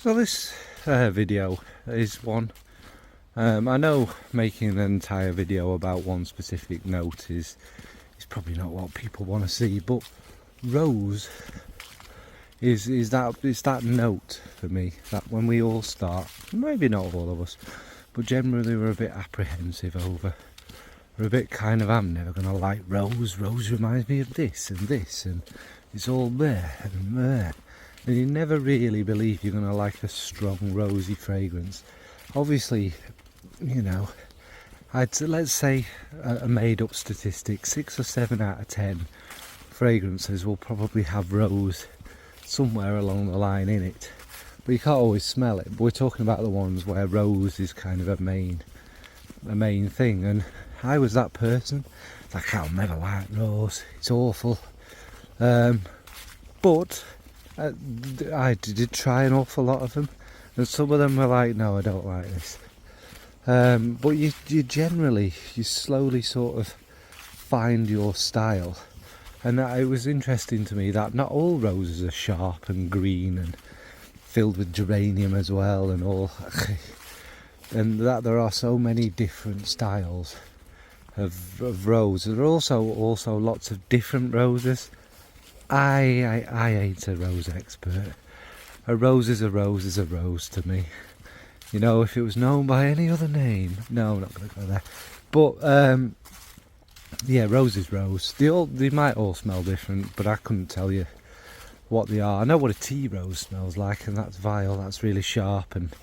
So this video is one. I know making an entire video about one specific note is probably not what people want to see, but rose is that note for me that when we all start, maybe not all of us, but generally we're a bit apprehensive over. We're a bit kind of, I'm never going to like rose. Rose reminds me of this, and it's all there and there. And you never really believe you're going to like a strong rosy fragrance. Obviously, you know, let's say a made up statistic, 6 or 7 out of 10 fragrances will probably have rose somewhere along the line in it. But you can't always smell it. But we're talking about the ones where rose is kind of a main thing. And I was that person. Like, I'll never like rose. It's awful. But I did try an awful lot of them, and some of them were like, no, I don't like this. But you slowly sort of find your style, and it was interesting to me that not all roses are sharp and green and filled with geranium as well, and all, and that there are so many different styles of rose. There are also lots of different roses. I ain't a rose expert. A rose is a rose is a rose to me. You know, if it was known by any other name, no, I'm not going to go there. But yeah, rose is rose. They might all smell different, but I couldn't tell you what they are. I know what a tea rose smells like, and that's vile. That's really sharp and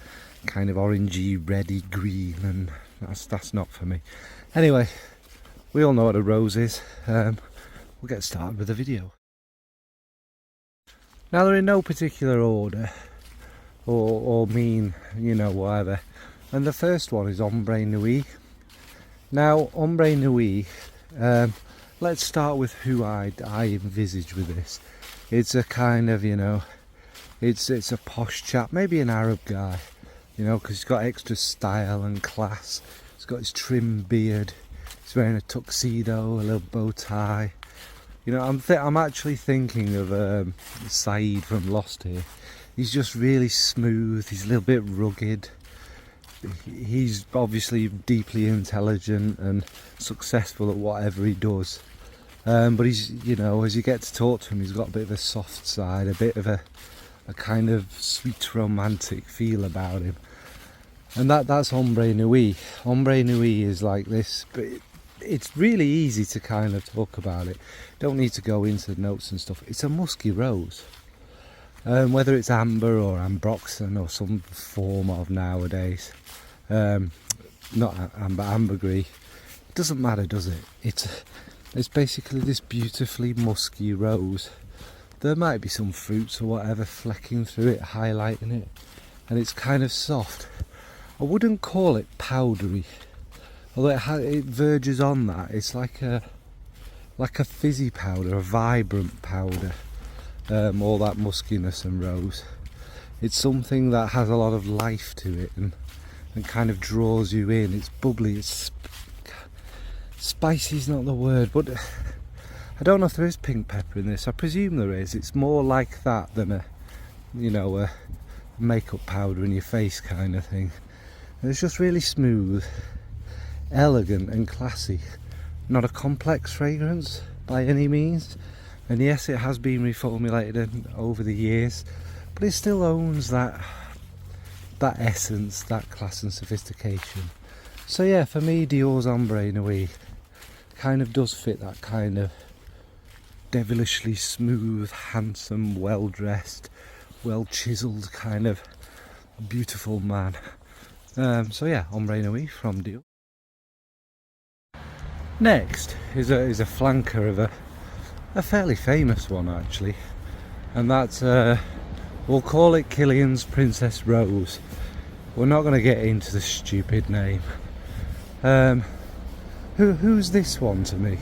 kind of orangey, reddy green, and that's not for me. Anyway, we all know what a rose is. We'll get started with the video. Now, they're in no particular order or mean, you know, whatever. And the first one is Ambre Nuit. Now, Ambre Nuit, let's start with who I envisage with this. It's a kind of, you know, it's a posh chap, maybe an Arab guy, you know, because he's got extra style and class. He's got his trim beard. He's wearing a tuxedo, a little bow tie. You know, I'm actually thinking of Saeed from Lost here. He's just really smooth. He's a little bit rugged. He's obviously deeply intelligent and successful at whatever he does. But he's, you know, as you get to talk to him, he's got a bit of a soft side, a bit of a kind of sweet romantic feel about him. And that's Ambre Nuit. Ambre Nuit is like this, but it's really easy to kind of talk about it. Don't need to go into the notes and stuff. It's a musky rose. Whether it's amber or ambroxan or some form of nowadays. Not ambergris. It doesn't matter, does it? It's basically this beautifully musky rose. There might be some fruits or whatever flecking through it, highlighting it. And it's kind of soft. I wouldn't call it powdery. Although it verges on that. It's like a fizzy powder, a vibrant powder. All that muskiness and rose. It's something that has a lot of life to it and kind of draws you in. It's bubbly. It's spicy is not the word, but I don't know if there is pink pepper in this. I presume there is. It's more like that than a makeup powder in your face kind of thing. And it's just really smooth, elegant and classy. Not a complex fragrance by any means, and yes, it has been reformulated over the years, but it still owns that essence, that class and sophistication. So yeah, for me, Dior's Ambre Nuit kind of does fit that kind of devilishly smooth, handsome, well dressed, well chiseled kind of beautiful man. So yeah, Ambre Nuit from Dior. Next is a flanker of a fairly famous one actually, and that's we'll call it Kilian's Princess Rose. We're not going to get into the stupid name. Who's this one to me?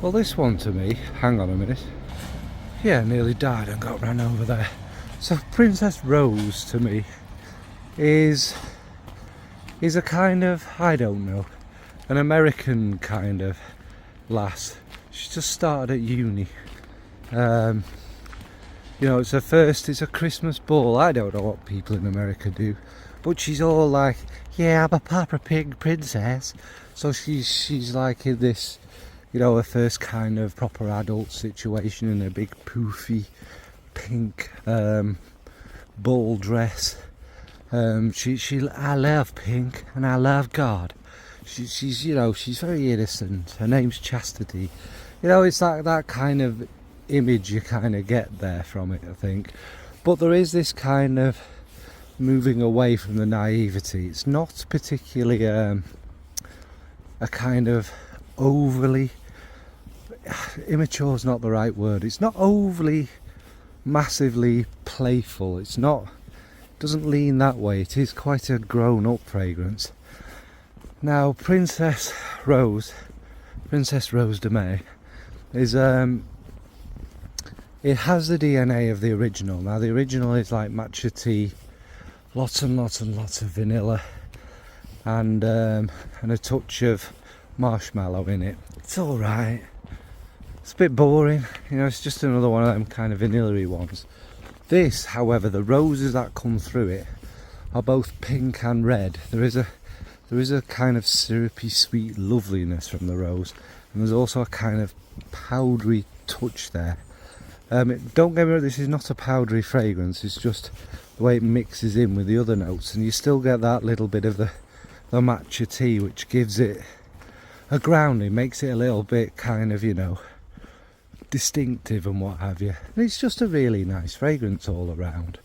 Well, this one to me, hang on a minute. Yeah, nearly died and got ran over there. So Princess Rose to me is a kind of, I don't know, an American kind of lass. She just started at uni. You you know, it's her first, it's a Christmas ball. I don't know what people in America do, but she's all like, yeah, I'm a Peppa Pig princess. So she's like in this, you know, her first kind of proper adult situation in a big poofy pink ball dress. I love pink and I love God. She's you know, she's very innocent. Her name's Chastity. You know, it's that kind of image you kind of get there from it, I think. But there is this kind of moving away from the naivety. It's not particularly a kind of overly immature is not the right word. It's not overly massively playful. It's not, doesn't lean that way. It is quite a grown-up fragrance. Now, Princess Rose de May is it has the DNA of the original. Now, the original is like matcha tea, lots and lots and lots of vanilla, and a touch of marshmallow in it. It's all right. It's a bit boring, you know. It's just another one of them kind of vanilla-y ones. This, however, the roses that come through it are both pink and red. There is a kind of syrupy, sweet loveliness from the rose, and there's also a kind of powdery touch there. Don't get me wrong, this is not a powdery fragrance. It's just the way it mixes in with the other notes, and you still get that little bit of the matcha tea, which gives it a grounding, makes it a little bit kind of, you know, distinctive and what have you. And it's just a really nice fragrance all around.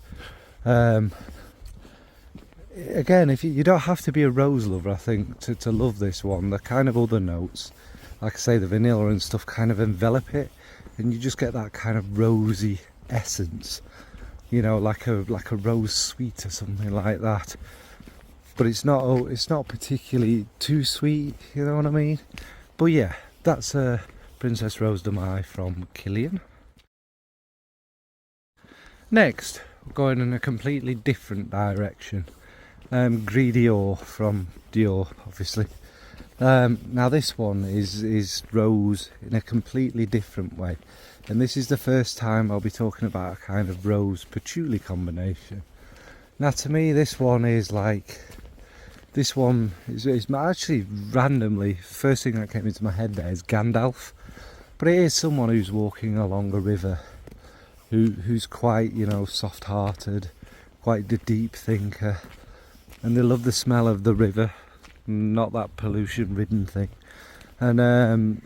Again, if you don't have to be a rose lover, I think, to love this one. The kind of other notes, like I say, the vanilla and stuff, kind of envelop it, and you just get that kind of rosy essence, you know, like a rose sweet or something like that. But it's not particularly too sweet, you know what I mean? But yeah, that's Princess Rose de Mai from Kilian. Next, we're going in a completely different direction. Gris Dior from Dior, obviously. Now this one is rose in a completely different way, and this is the first time I'll be talking about a kind of rose patchouli combination. Now to me, this one is actually randomly, first thing that came into my head there is Gandalf, but it is someone who's walking along a river, who's quite, you know, soft-hearted, quite the deep thinker, and they love the smell of the river, not that pollution-ridden thing, and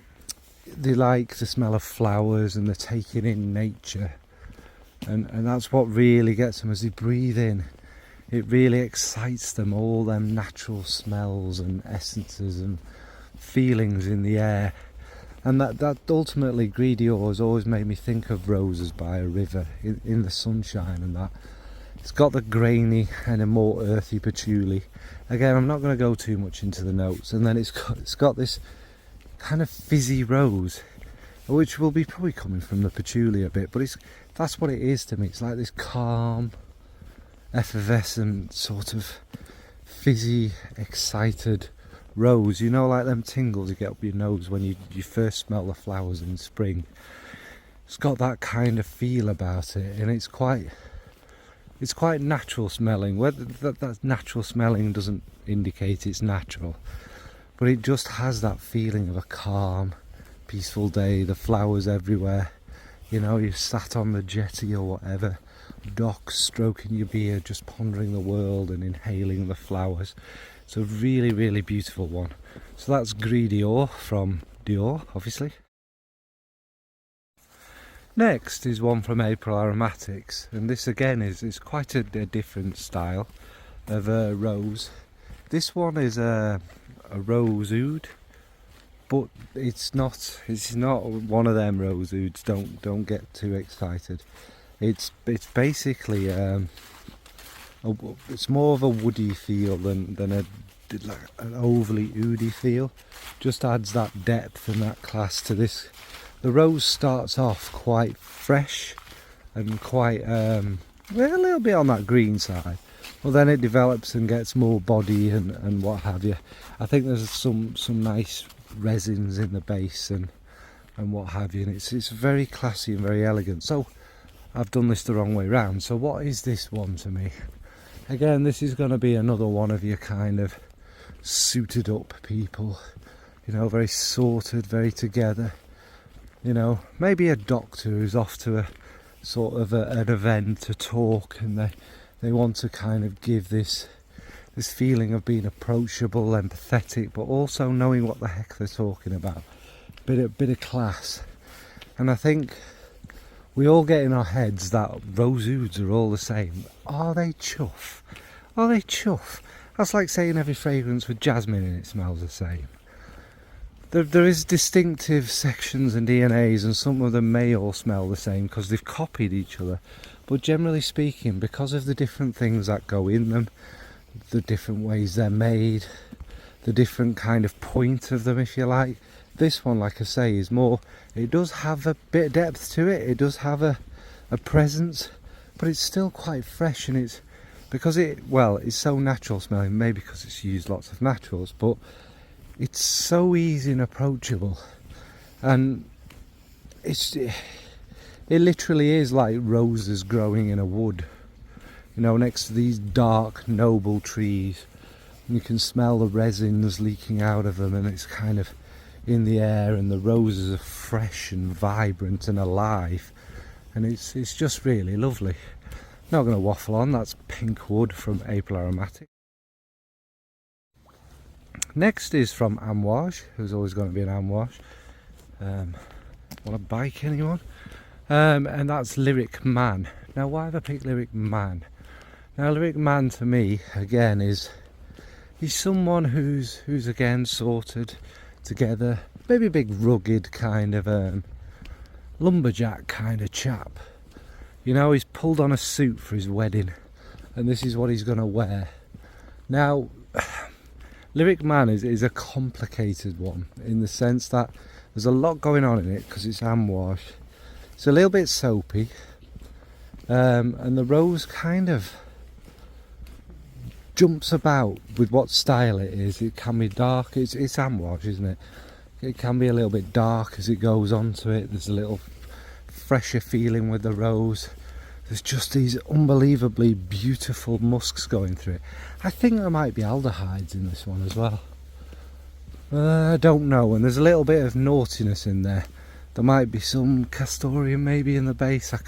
they like the smell of flowers, and they're taking in nature, and that's what really gets them as they breathe in. It really excites them, all them natural smells and essences and feelings in the air. And that ultimately, Gris Dior has always made me think of roses by a river in the sunshine, and that. It's got the grainy and a more earthy patchouli. Again, I'm not going to go too much into the notes. And then it's got this kind of fizzy rose, which will be probably coming from the patchouli a bit, but that's what it is to me. It's like this calm, effervescent, sort of fizzy, excited rose, you know, like them tingles you get up your nose when you first smell the flowers in spring. It's got that kind of feel about it, and it's quite natural smelling. Whether that natural smelling doesn't indicate it's natural, but it just has that feeling of a calm, peaceful day, the flowers everywhere, you know, you're sat on the jetty or whatever, docks, stroking your beard, just pondering the world and inhaling the flowers. It's a really, really beautiful one. So that's Gris Dior from Dior, obviously. Next is one from April Aromatics, and this again is quite a different style of rose. This one is a rose oud, but it's not one of them rose ouds. Don't get too excited. It's basically it's more of a woody feel than an overly oudy feel. Just adds that depth and that class to this. The rose starts off quite fresh and quite a little bit on that green side, but then it develops and gets more body and what have you. I think there's some nice resins in the base and what have you, and it's very classy and very elegant. So I've done this the wrong way round. So what is this one to me? Again, this is going to be another one of your kind of suited up people, you know, very sorted, very together, you know, maybe a doctor who's off to a sort of an event to talk, and they want to kind of give this feeling of being approachable, empathetic, but also knowing what the heck they're talking about. Bit of class. And I think we all get in our heads that rose ouds are all the same. Are they chuff? Are they chuff? That's like saying every fragrance with jasmine in it smells the same. There is distinctive sections and DNAs, and some of them may all smell the same because they've copied each other. But generally speaking, because of the different things that go in them, the different ways they're made, the different kind of point of them, if you like, this one, like I say, is more, it does have a bit of depth to it, it does have a presence, but it's still quite fresh, and it's because it's so natural smelling, maybe because it's used lots of naturals, but it's so easy and approachable, and it literally is like roses growing in a wood, you know, next to these dark noble trees, and you can smell the resins leaking out of them, and it's kind of in the air, and the roses are fresh and vibrant and alive, and it's just really lovely. Not going to waffle on. That's Pink Wood from April Aromatics. Next is from Amouage, who's always going to be an Amouage. Want a bike, anyone? And that's Lyric Man. Now, why have I picked Lyric Man? Now, Lyric Man to me, again, he's someone who's again sorted together, maybe a big rugged kind of lumberjack kind of chap. You know, he's pulled on a suit for his wedding, and this is what he's going to wear. Now, Lyric Man is a complicated one in the sense that there's a lot going on in it because it's Amouage. It's a little bit soapy, and the rose kind of jumps about with what style it is. It can be dark, it's Amouage, isn't it? It can be a little bit dark as it goes onto it. There's a little fresher feeling with the rose. There's just these unbelievably beautiful musks going through it. I think there might be aldehydes in this one as well. I don't know, and there's a little bit of naughtiness in there. There might be some castoreum maybe in the base. I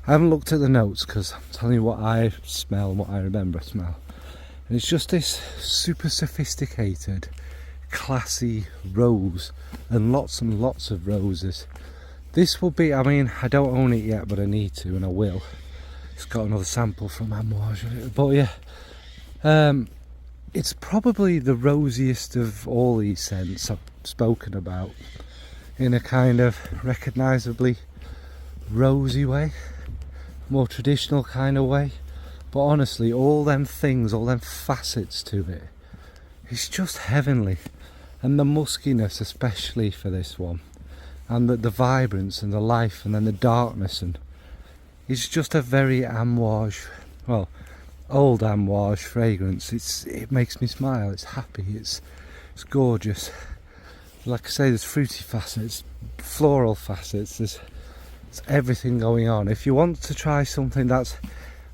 haven't looked at the notes because I'm telling you what I smell and what I remember smell. And it's just this super sophisticated, classy rose, and lots of roses. This will be, I mean, I don't own it yet, but I need to, and I will. It's got another sample from Amouage, but yeah, it's probably the rosiest of all these scents I've spoken about, in a kind of recognisably rosy way, more traditional kind of way. But honestly, all them things, all them facets to it, it's just heavenly. And the muskiness, especially for this one, and the vibrance and the life, and then the darkness, and it's just a very Amouage, well, old Amouage fragrance. It makes me smile. It's happy. It's gorgeous. Like I say, there's fruity facets, floral facets. There's everything going on. If you want to try something that's,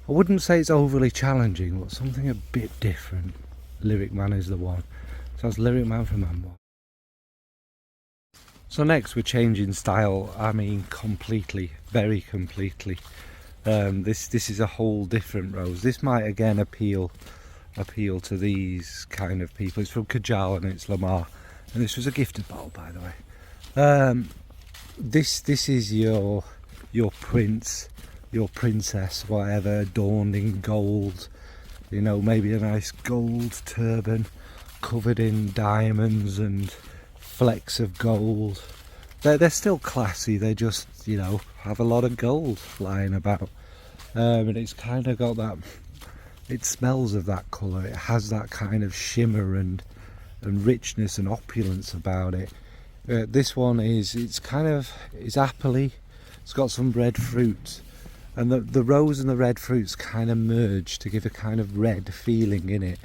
I wouldn't say it's overly challenging, but something a bit different, Lyric Man is the one. So that's Lyric Man from Ambre. So next we're changing style, I mean completely, very completely. This is a whole different rose. This might again appeal to these kind of people. It's from Kajal and it's Lamar, and this was a gifted bottle, by the way. This is your prince, your princess, whatever, adorned in gold, you know, maybe a nice gold turban covered in diamonds and flecks of gold. They're still classy, they just, you know, have a lot of gold flying about, and it's kind of got that, it smells of that colour, it has that kind of shimmer and richness and opulence about it. This one it's appley, it's got some red fruit, and the rose and the red fruits kind of merge to give a kind of red feeling in it,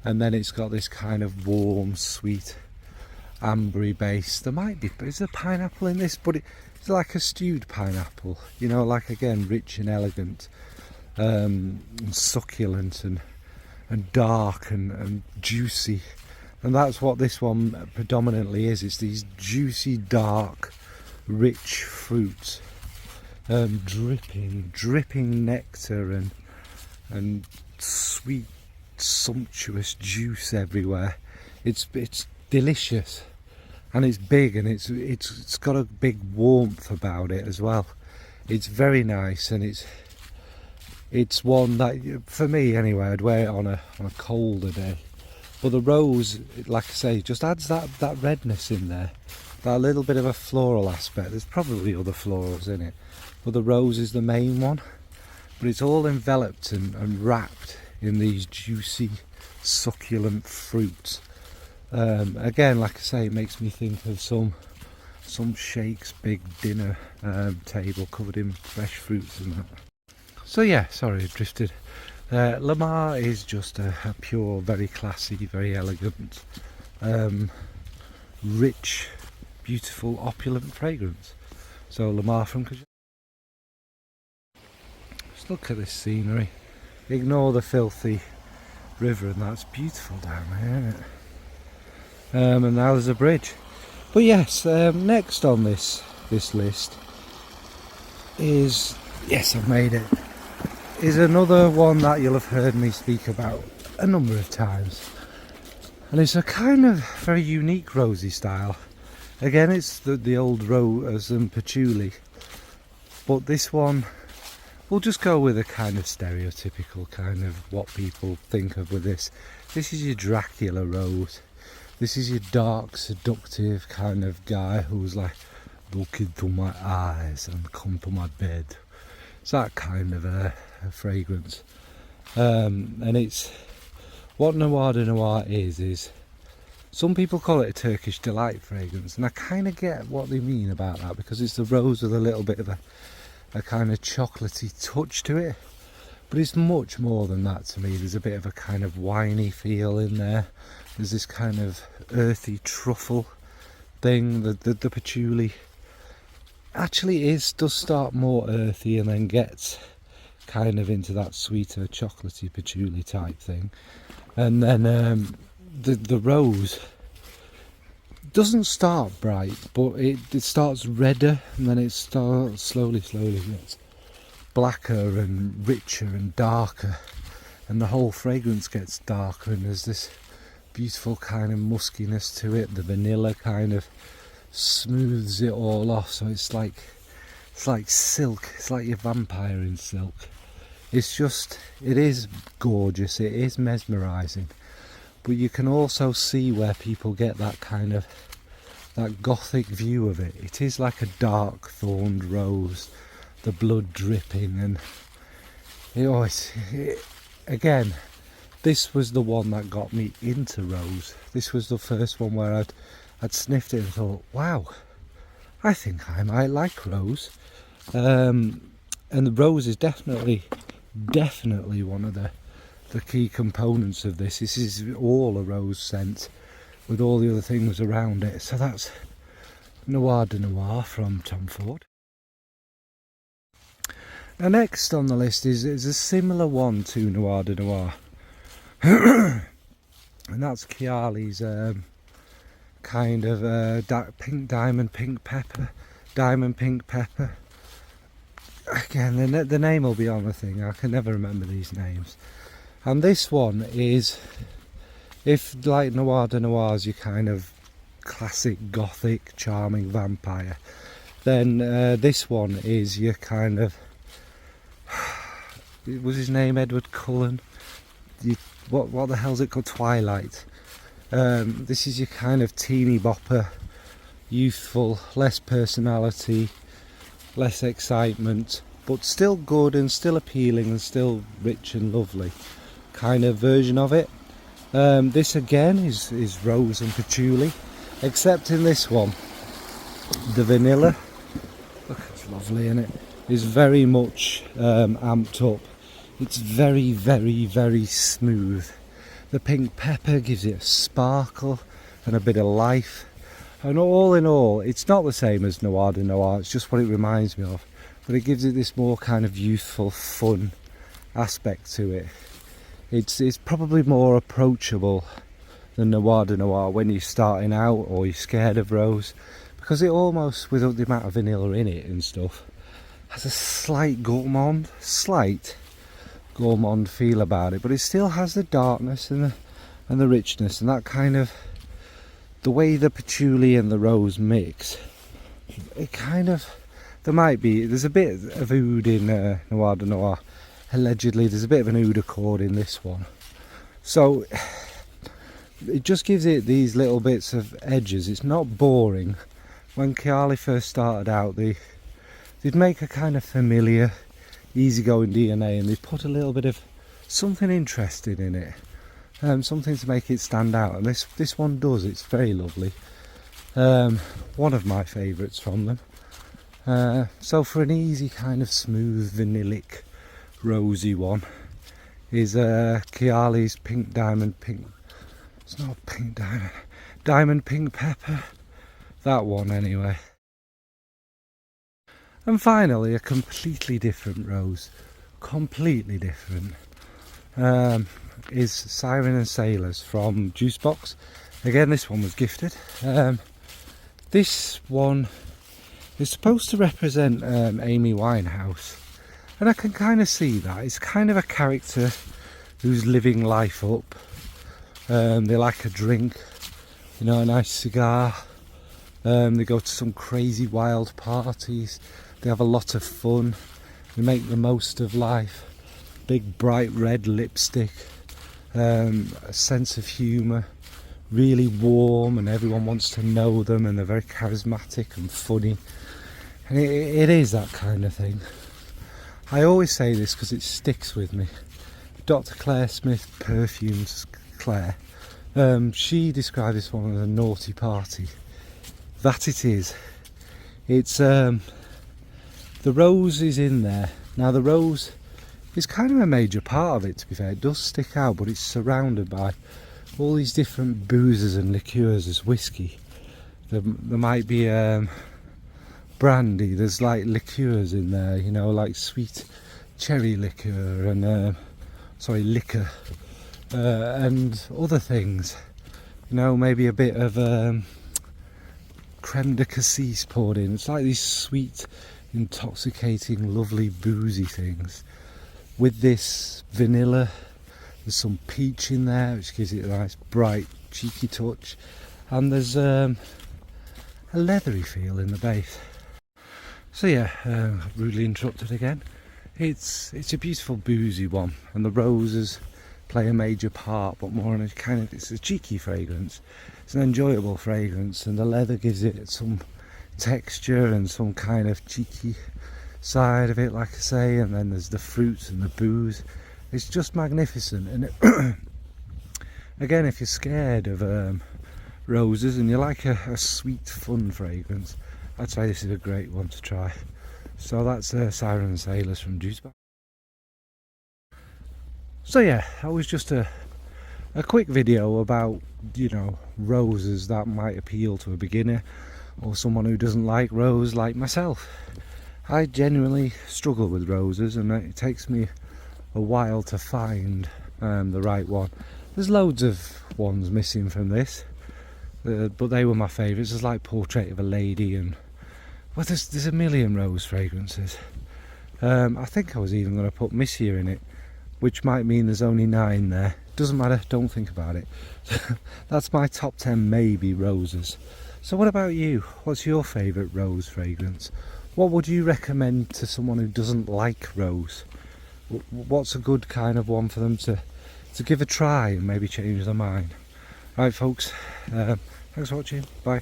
and then it's got this kind of warm, sweet ambery base. There might be, is there pineapple in this? But it's like a stewed pineapple, you know, like again rich and elegant, and succulent and dark and juicy. And that's what this one predominantly is. It's these juicy, dark, rich fruits, dripping nectar and sweet, sumptuous juice everywhere. It's delicious, and it's big, and it's got a big warmth about it as well. It's very nice, and it's one that, for me anyway, I'd wear it on a colder day. But the rose, like I say, just adds that redness in there, that little bit of a floral aspect. There's probably other florals in it, but the rose is the main one. But it's all enveloped and wrapped in these juicy, succulent fruits. Again, like I say, it makes me think of some Sheikh's big dinner table covered in fresh fruits and that. So yeah, sorry, I drifted. Lamar is just a pure, very classy, very elegant, rich, beautiful, opulent fragrance. So Lamar from Kajal. Just look at this scenery. Ignore the filthy river, and that's beautiful down there, isn't it? And now there's a bridge. But yes, next on this list is, yes, I've made it, is another one that you'll have heard me speak about a number of times, and it's a kind of very unique rosy style. Again, it's the old rose and patchouli, but this one, we'll just go with a kind of stereotypical kind of what people think of with this. This is your Dracula rose. This is your dark, seductive kind of guy who's like, look into my eyes and come to my bed. It's that kind of a fragrance, and it's what Noir de Noir is some people call it a Turkish delight fragrance, and I kind of get what they mean about that, because it's the rose with a little bit of a kind of chocolatey touch to it, but it's much more than that to me. There's a bit of a kind of winey feel in there. There's this kind of earthy truffle thing. The patchouli actually does start more earthy and then gets kind of into that sweeter chocolatey patchouli type thing, and then the rose doesn't start bright, but it starts redder, and then it starts slowly gets blacker and richer and darker, and the whole fragrance gets darker, and there's this beautiful kind of muskiness to it. The vanilla kind of smooths it all off, so it's like silk. It's like your vampire in silk. It is gorgeous, it is mesmerizing, but you can also see where people get that kind of that gothic view of it. It is like a dark thorned rose, the blood dripping, and again, this was the one that got me into rose. This was the first one where I'd sniffed it and thought, wow, I think I might like rose. And the rose is definitely one of the key components of this. This is all a rose scent with all the other things around it. So that's Noir de Noir from Tom Ford. Now next on the list is a similar one to Noir de Noir, and that's Kayali's kind of pink diamond pink pepper. Again, the name will be on the thing. I can never remember these names. And this one is, if like Noir de Noirs, you kind of classic gothic charming vampire, then this one is your kind of, was his name Edward Cullen? What the hell's it called? Twilight. This is your kind of teeny bopper, youthful, less personality, less excitement, but still good and still appealing and still rich and lovely kind of version of it. This again is rose and patchouli, except in this one the vanilla, look, it's lovely, isn't it? Is very much amped up. It's very smooth. The pink pepper gives it a sparkle and a bit of life, And all in all, it's not the same as Noir de Noir, it's just what it reminds me of. But it gives it this more kind of youthful, fun aspect to it. It's probably more approachable than Noir de Noir when you're starting out or you're scared of rose. Because it almost, without the amount of vanilla in it and stuff, has a slight gourmand feel about it. But it still has the darkness and the richness and that kind of, the way the patchouli and the rose mix, it kind of, there's a bit of oud in Noir de Noir. Allegedly there's a bit of an oud accord in this one. So it just gives it these little bits of edges. It's not boring. When Kayali first started out, they'd make a kind of familiar, easygoing DNA and they'd put a little bit of something interesting in it. Something to make it stand out, and this one does. It's very lovely. One of my favourites from them. So for an easy kind of smooth vanillic rosy one is Kayali's pink diamond pink. It's not pink diamond pink pepper. That one anyway. And finally a completely different rose, completely different. Is Siren and Sailors from Jusbox. Again, this one was gifted. This one is supposed to represent Amy Winehouse, and I can kind of see that. It's kind of a character who's living life up. They like a drink, you know, a nice cigar. They go to some crazy wild parties. They have a lot of fun. They make the most of life. Big bright red lipstick. A sense of humour, really warm, and everyone wants to know them, and they're very charismatic and funny, and it is that kind of thing. I always say this because it sticks with me. Dr. Claire Smith Perfumes Claire, she described this one as a naughty party. That it is. It's the rose is in there. Now the rose is kind of a major part of it, to be fair. It does stick out, but it's surrounded by all these different boozes and liqueurs. There's whiskey, there might be brandy, there's like liqueurs in there, you know, like sweet cherry liqueur and liquor and other things, you know, maybe a bit of creme de cassis poured in. It's like these sweet, intoxicating, lovely, boozy things. With this vanilla, there's some peach in there, which gives it a nice bright, cheeky touch, and there's a leathery feel in the base. So yeah, rudely interrupted again. It's a beautiful boozy one, and the roses play a major part, but more on a kind of, it's a cheeky fragrance. It's an enjoyable fragrance, and the leather gives it some texture and some kind of cheeky side of it, like I say, and then there's the fruits and the booze. It's just magnificent. And again, if you're scared of roses and you like a sweet, fun fragrance, I'd say this is a great one to try. So that's Siren and Sailors from Jusbox. So yeah, that was just a quick video about, you know, roses that might appeal to a beginner or someone who doesn't like rose like myself. I genuinely struggle with roses, and it takes me a while to find the right one. There's loads of ones missing from this, but they were my favourites. There's like Portrait of a Lady, and well, there's a million rose fragrances. I think I was even going to put Misia in it, which might mean there's only 9 there. Doesn't matter, don't think about it. That's my top 10 maybe roses. So what about you? What's your favourite rose fragrance? What would you recommend to someone who doesn't like rose? What's a good kind of one for them to give a try and maybe change their mind? Right folks, thanks for watching, bye.